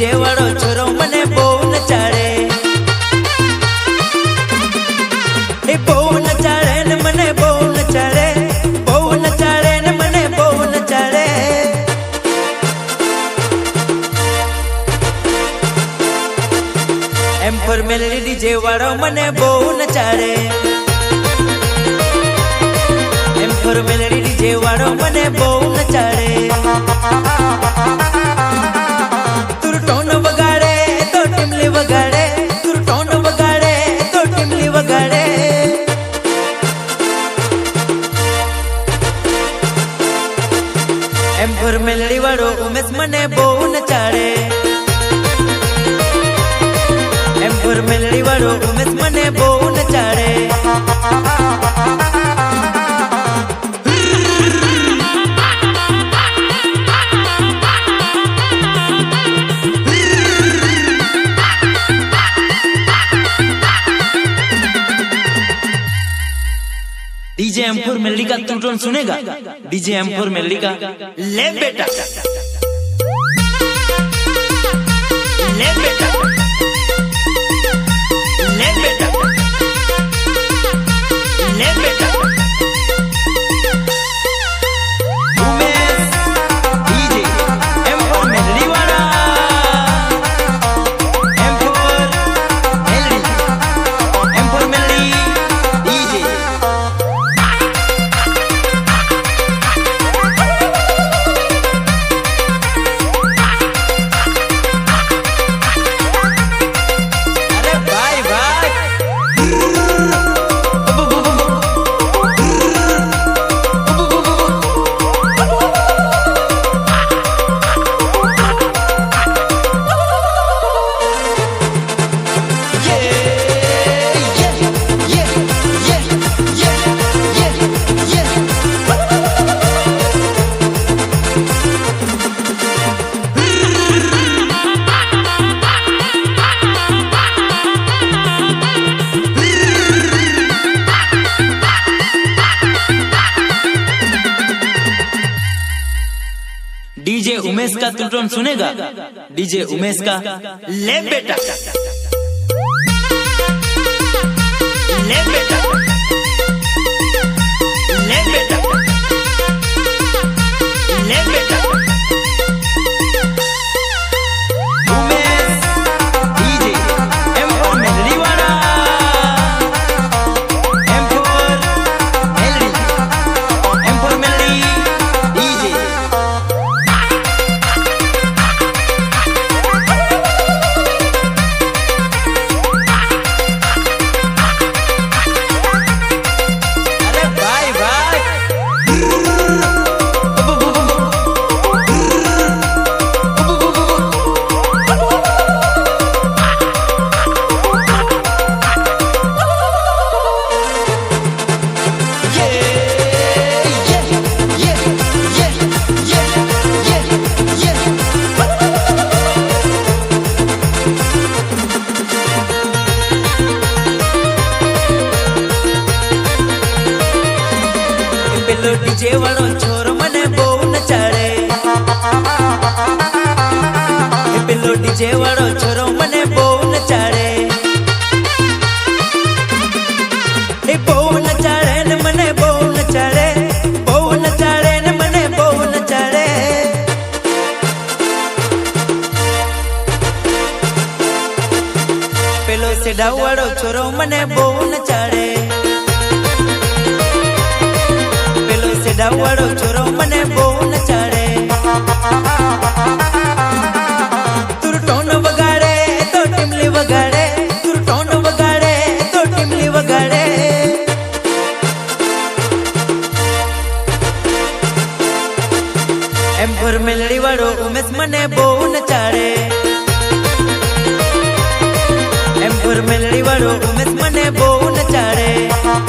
DJ वाळो छोरो मने बो नचाड़े ए बो नचाड़े न मने बो नचाड़े न मने बो नचाड़े एम फॉर मेलोडी डीजे वाळो मने बो नचाड़े एम फॉर मेलोडी डीजे वाळो मने बो नचाड़े एम फॉर मेलोडी वाळो उमेश मने बो नचाड़े एम फॉर मेलोडी वाळो उमेश मने बो नचाड़े डीजे एम फॉर मेलोडी का तू टोन सुनेगा डीजे एम फॉर मेलोडी का ले बेटा ले बेटा ले बेटा ले बेटा Umesh DJ M for melody वाला M for melody DJ DJ Umesh का तू टोन सुनेगा डीजे उमेश का ले बेटा ले बेटा ले बेटा ले बेटा Umesh DJ M for melody वाला एम फॉर मेलोडी डीजे पेलो डीजे वाळो छोरो मने बो नचाड़े पेलो डीजे वाळो छोरो मने बो नचाड़े ए बो नचाड़े न मने बो नचाड़े न मने बो नचाड़े पेलो सेडा वाळो छोरो मने बो नचाड़े वाड़ो छोरो मने बो नचाड़े तुर टोन वगाड़े तो टिमली वगाड़े तुर टोन वगाड़े तो टिमली वगाड़े एम फॉर मेलोडी वाड़ो उमेश मने बो नचाड़े